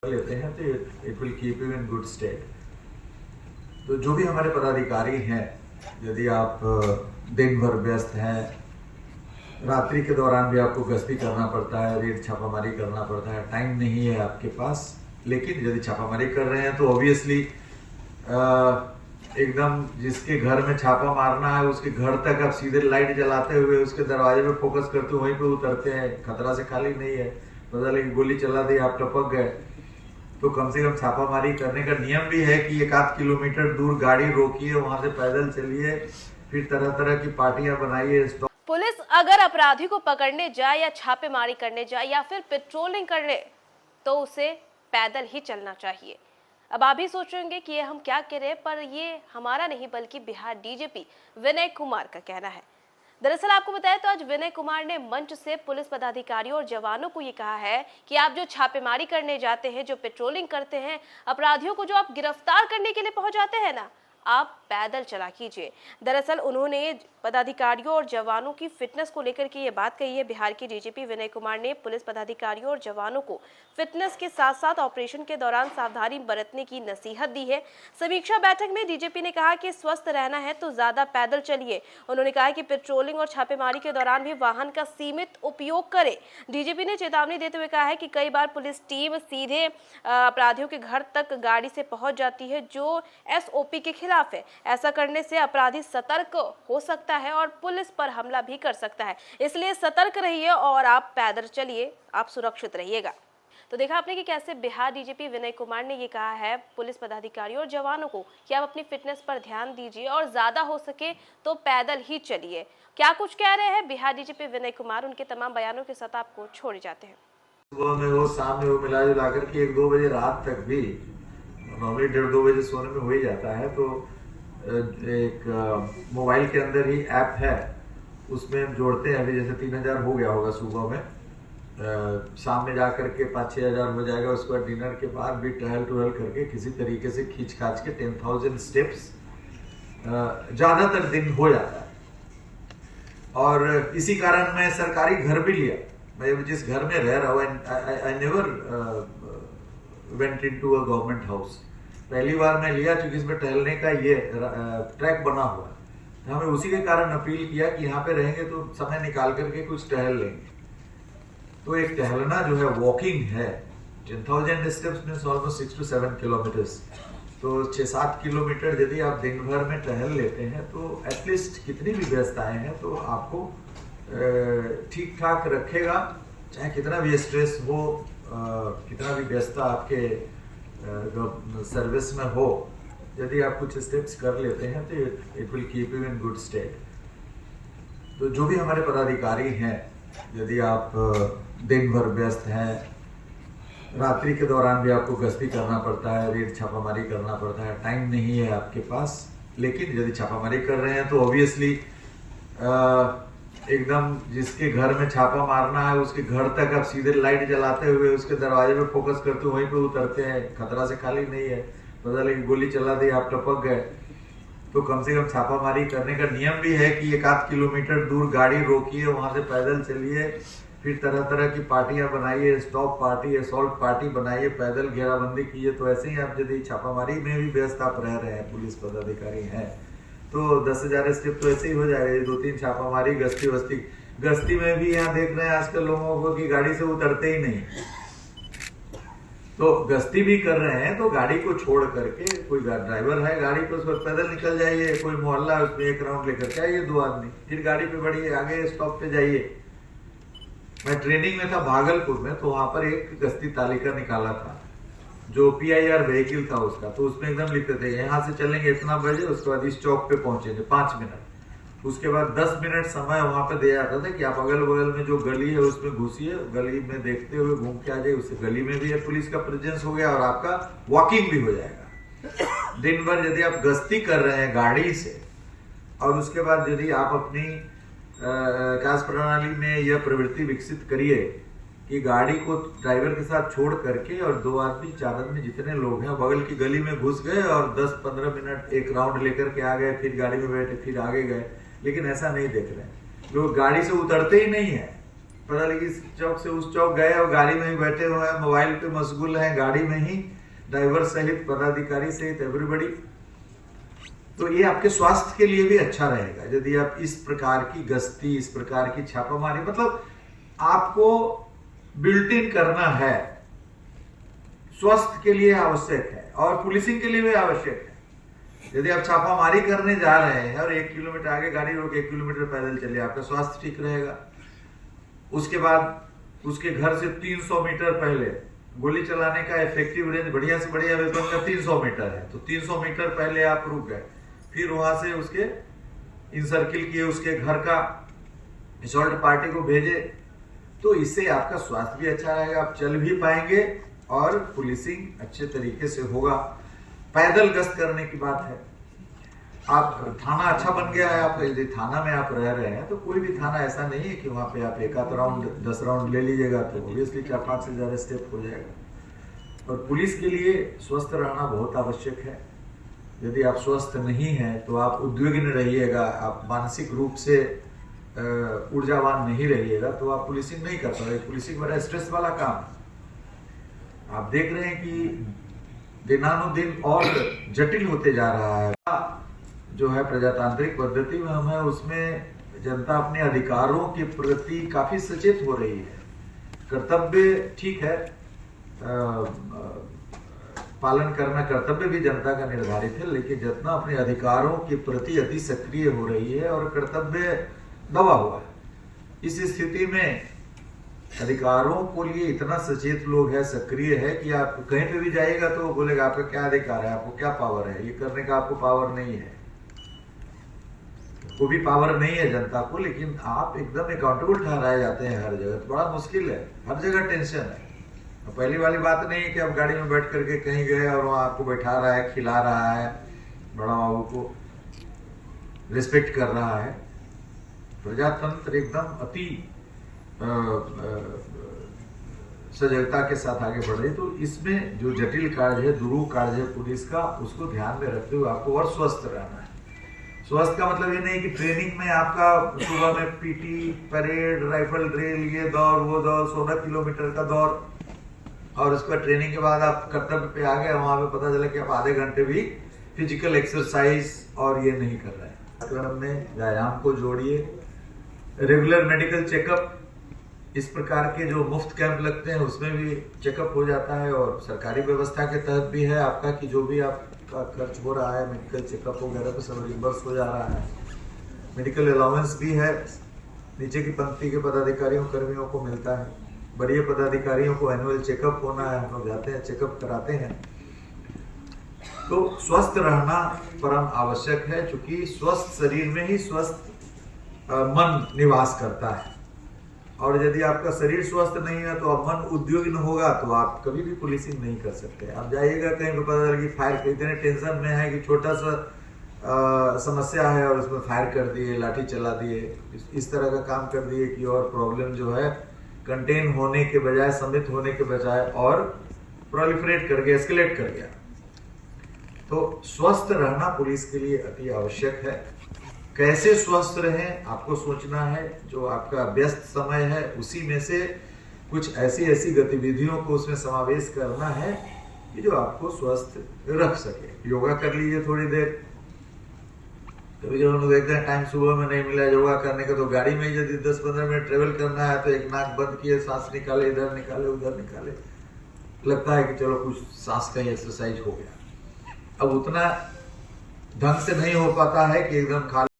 लेते हैं तो it will keep you in good state. तो जो भी हमारे पदाधिकारी हैं, यदि आप दिन भर व्यस्त हैं, रात्रि के दौरान भी आपको गश्ती करना पड़ता है, रेड छापामारी करना पड़ता है, टाइम नहीं है आपके पास, लेकिन यदि छापामारी कर रहे हैं तो ऑब्वियसली एकदम जिसके घर में छापा मारना है उसके घर तक आप सीधे लाइट जलाते हुए उसके दरवाजे पे फोकस करते हुए वहीं पे उतरते हैं। खतरा से खाली नहीं है, पता लगे गोली चला दी, आप टपक गए, तो कम से कम छापामारी करने का नियम भी है कि 1-8 किलोमीटर दूर गाड़ी रोकिए, वहां से पैदल चलिए, फिर तरह तरह की पार्टियां बनाइए। पुलिस अगर अपराधी को पकड़ने जाए या छापेमारी करने जाए या फिर पेट्रोलिंग करने, तो उसे पैदल ही चलना चाहिए। अब आप भी सोचेंगे कि ये हम क्या कह रहे हैं, पर ये हमारा नहीं बल्कि बिहार डीजीपी विनय कुमार का कहना है। दरअसल आपको बताया तो आज विनय कुमार ने मंच से पुलिस पदाधिकारियों और जवानों को ये कहा है कि आप जो छापेमारी करने जाते हैं, जो पेट्रोलिंग करते हैं, अपराधियों को जो आप गिरफ्तार करने के लिए पहुंच जाते हैं ना, आप पैदल चला कीजिए। दरअसल उन्होंने पदाधिकारियों और जवानों की फिटनेस को लेकर के ये बात कही है। बिहार के डीजीपी विनय कुमार ने पुलिस पदाधिकारियों और जवानों को फिटनेस के साथ साथ ऑपरेशन के दौरान सावधानी बरतने की नसीहत दी है। समीक्षा बैठक में डीजीपी ने कहा कि स्वस्थ रहना है तो ज्यादा पैदल चलिए। उन्होंने कहा कि पेट्रोलिंग और छापेमारी के दौरान भी वाहन का सीमित उपयोग करें। डीजीपी ने चेतावनी देते हुए कहा है कि कई बार पुलिस टीम सीधे अपराधियों के घर तक गाड़ी से पहुंच जाती है, जो SOP के खिलाफ है। ऐसा करने से अपराधी सतर्क हो सकता है और पुलिस पर हमला भी कर सकता है, इसलिए सतर्क रहिए और आप पैदल चलिए, आप सुरक्षित रहिएगा। तो देखा आपने कि कैसे बिहार डीजीपी विनय कुमार ने ये कहा है पुलिस पदाधिकारियों और जवानों को कि आप अपनी फिटनेस पर ध्यान दीजिए और ज्यादा हो सके तो पैदल ही चलिए। क्या कुछ कह रहे हैं बिहार डीजीपी विनय कुमार, उनके तमाम बयानों के साथ आपको छोड़े जाते हैं। सुबह में वो, शाम में वो, मिला जुला करके 1-2 बजे रात तक भी, नॉर्मली 1:30-2 बजे सोने में हो ही जाता है। तो एक मोबाइल के अंदर ही ऐप है, उसमें हम जोड़ते हैं। अभी जैसे 3000 हो गया होगा सुबह में, शाम में जा करके 5-6 हजार हो जाएगा। उसके बाद डिनर के बाद भी टहल करके किसी तरीके से खींच खाच के 10,000 स्टेप्स ज्यादातर दिन हो जाता है। और इसी कारण मैं सरकारी घर भी लिया। मैं जिस घर में रह रहा हूँ, I never went into a government house. पहली बार मैं लिया क्योंकि इसमें टहलने का ये ट्रैक बना हुआ है। हमें उसी के कारण अपील किया कि यहाँ पे रहेंगे तो समय निकाल करके कुछ टहल लेंगे। तो एक टहलना जो है, वॉकिंग है, 10,000 स्टेप्स में ऑलमोस्ट 6 to 7 किलोमीटर्स। तो 6-7 किलोमीटर यदि आप दिन भर में टहल लेते हैं तो एटलीस्ट कितनी भी व्यस्तताएं हैं तो आपको ठीक ठाक रखेगा। चाहे कितना भी स्ट्रेस हो, कितना भी व्यस्तता आपके सर्विस में हो, यदि आप कुछ स्टेप्स कर लेते हैं तो it will keep you in good state. तो जो भी हमारे पदाधिकारी हैं, यदि आप दिन भर व्यस्त हैं, रात्रि के दौरान भी आपको गश्ती करना पड़ता है, रेड छापामारी करना पड़ता है, टाइम नहीं है आपके पास, लेकिन यदि छापामारी कर रहे हैं तो ऑब्वियसली एकदम जिसके घर में छापा मारना है उसके घर तक आप सीधे लाइट जलाते हुए उसके दरवाजे पे फोकस करते हुए वहीं पे उतरते हैं। खतरा से खाली नहीं है, पता लगे गोली चला दी, आप टपक गए, तो कम से कम छापामारी करने का नियम भी है कि 1-8 किलोमीटर दूर गाड़ी रोकिए, वहां से पैदल चलिए, फिर तरह तरह की पार्टियां बनाइए, स्टॉप पार्टी, असॉल्ट पार्टी बनाइए, पैदल घेराबंदी कीजिए। तो ऐसे ही आप यदि छापामारी में भी व्यस्त आप रह रहे हैं, पुलिस पदाधिकारी हैं, तो 10,000 स्टेप तो ऐसे ही हो जाएगा। ये 2-3 छापामारी, गश्ती में भी यहाँ देख रहे हैं आजकल लोगों को कि गाड़ी से उतरते ही नहीं। तो गश्ती भी कर रहे हैं तो गाड़ी को छोड़ करके, कोई ड्राइवर है गाड़ी पे, उस पर पैदल निकल जाइए। कोई मोहल्ला है उसमें 1 राउंड लेकर के आइए 2 आदमी, फिर गाड़ी पे बढ़िए, आगे स्टॉप पे जाइए। मैं ट्रेनिंग में था भागलपुर में, तो वहां पर एक गश्ती तालिका निकाला था जो PIR व्हीकल था उसका। तो उसमें एकदम लिखते थे यहाँ से चलेंगे इतना बजे, उसके बाद इस चौक पे पहुंचेंगे 5 मिनट, उसके बाद 10 मिनट समय वहां पे दिया जाता था कि आप अगल बगल में जो गली है उसमें घुसिए, गली में देखते हुए घूम के आ जाइए। उससे गली में भी पुलिस का प्रेजेंस हो गया और आपका वॉकिंग भी हो जाएगा। दिन भर यदि आप गश्ती कर रहे हैं गाड़ी से, और उसके बाद यदि आप अपनी कार्य प्रणाली में यह प्रवृत्ति विकसित करिए कि गाड़ी को ड्राइवर के साथ छोड़ करके और 2 आदमी 4 आदमी जितने लोग हैं बगल की गली में घुस गए और 10-15 मिनट 1 राउंड लेकर के आ गए, फिर गाड़ी में बैठे, फिर आगे गए। लेकिन ऐसा नहीं देख रहे हैं, लोग गाड़ी से उतरते ही नहीं है। पता लगी इस चौक से उस चौक गए और गाड़ी में ही बैठे हुए हैं, मोबाइल पे मशगूल हैं, गाड़ी में ही, ड्राइवर सहित, पदाधिकारी सहित, एवरीबडी। तो ये आपके स्वास्थ्य के लिए भी अच्छा रहेगा यदि आप इस प्रकार की गश्ती, इस प्रकार की छापामारी, मतलब आपको बिल्ट इन करना है, स्वास्थ्य के लिए आवश्यक है और पुलिसिंग के लिए भी आवश्यक है। यदि आप छापामारी करने जा रहे हैं और 1 किलोमीटर आगे गाड़ी रोक 1 किलोमीटर पैदल चलिए, आपका स्वास्थ्य ठीक रहेगा। उसके बाद उसके घर से 300 मीटर पहले, गोली चलाने का इफेक्टिव रेंज बढ़िया से बढ़िया वेपन का 300 मीटर है, तो 300 मीटर पहले आप रुक गए, फिर वहां से उसके इंसर्किल किए, उसके घर का असॉल्ट पार्टी को भेजे, तो इससे आपका स्वास्थ्य भी अच्छा रहेगा, आप चल भी पाएंगे और पुलिसिंग अच्छे तरीके से होगा। पैदल गश्त करने की बात है, आप थाना अच्छा बन गया है, आप यदि थाना में आप रह रहे हैं तो कोई भी थाना ऐसा नहीं है कि वहां पे आप 1 आध राउंड 10 राउंड ले लीजिएगा तो ऑब्वियसली 4-5 से ज्यादा स्टेप हो जाएगा। और पुलिस के लिए स्वस्थ रहना बहुत आवश्यक है। यदि आप स्वस्थ नहीं हैं तो आप उद्विग्न रहिएगा, आप मानसिक रूप से ऊर्जावान नहीं रहिएगा तो आप पुलिसिंग नहीं कर पाएंगे। पुलिसिंग बड़ा स्ट्रेस वाला काम है। आप देख रहे हैं कि दिनानुदिन और जटिल होते जा रहा है। जो है प्रजातांत्रिक पद्धति में हम है, उसमें जनता अपने अधिकारों के प्रति काफी सचेत हो रही है। कर्तव्य ठीक है, पालन करना कर्तव्य भी जनता का निर्धारित है, लेकिन जितना अपने अधिकारों के प्रति अति सक्रिय हो रही है और कर्तव्य दबा हुआ है, इस स्थिति में अधिकारों को लिए इतना सचेत लोग है, सक्रिय है कि आप कहीं पे भी जाइएगा तो बोलेगा आपका क्या अधिकार है, आपको क्या पावर है, ये करने का आपको पावर नहीं है। वो भी पावर नहीं है जनता को, लेकिन आप एकदम अकाउंटेबल ठहराए जाते हैं हर जगह, तो बड़ा मुश्किल है, हर जगह टेंशन है। पहली वाली बात नहीं है कि आप गाड़ी में बैठ करके कहीं गए और वहां आपको बैठा रहा है, खिला रहा है, बड़ा बाबू को रिस्पेक्ट कर रहा है। प्रजातंत्र एकदम अति सजगता के साथ आगे बढ़ रही, तो इसमें जो जटिल कार्य है, दुरूह कार्य है पुलिस का, उसको ध्यान में रखते हुए आपको और स्वस्थ रहना है। स्वस्थ का मतलब ये नहीं कि ट्रेनिंग में आपका सुबह में पीटी, परेड, राइफल ड्रिल, ये दौड़ वो दौड़, 16 किलोमीटर का दौड़, और उसके बाद ट्रेनिंग के बाद आप कर्तव्य पे आ गए, वहां पे पता चला कि आप आधे घंटे भी फिजिकल एक्सरसाइज और ये नहीं कर रहे हैं। क्रम में व्यायाम को जोड़िए, रेगुलर मेडिकल चेकअप, इस प्रकार के जो मुफ्त कैंप लगते हैं उसमें भी चेकअप हो जाता है, और सरकारी व्यवस्था के तहत भी है आपका कि जो भी आपका खर्च हो रहा है मेडिकल चेकअप वगैरह तो सब रिम्बर्स हो जा रहा है। मेडिकल अलाउंस भी है, नीचे की पंक्ति के पदाधिकारियों कर्मियों को मिलता है। बड़े पदाधिकारियों को एनुअल चेकअप होना है, हम लोग जाते हैं चेकअप कराते हैं। तो स्वस्थ रहना परम आवश्यक है, क्योंकि स्वस्थ शरीर में ही स्वस्थ मन निवास करता है, और यदि आपका शरीर स्वस्थ नहीं है तो अब मन उद्विग्न होगा तो आप कभी भी पुलिसिंग नहीं कर सकते। आप जाइएगा कहीं पे पता लगी फायर, इतने टेंशन में है कि छोटा सा समस्या है और उसमें फायर कर दिए, लाठी चला दिए, इस तरह का काम कर दिए कि और प्रॉब्लम जो है कंटेन होने के बजाय, समित होने के बजाय और प्रोलिफरेट कर गया, एस्केलेट कर गया। तो स्वस्थ रहना पुलिस के लिए अति आवश्यक है। कैसे स्वस्थ रहें आपको सोचना है। जो आपका व्यस्त समय है उसी में से कुछ ऐसी गतिविधियों को उसमें समावेश करना है कि जो आपको स्वस्थ रख सके। योगा कर लीजिए थोड़ी देर। कभी जब हम लोग देखते हैं टाइम सुबह में नहीं मिला योगा करने का, तो गाड़ी में यदि 10-15 मिनट ट्रेवल करना है तो एक नाक बंद किए, सांस निकाले, इधर निकाले उधर निकाले, लगता है कि चलो कुछ सांस का एक्सरसाइज हो गया। अब उतना ढंग से नहीं हो पाता है कि एकदम खाली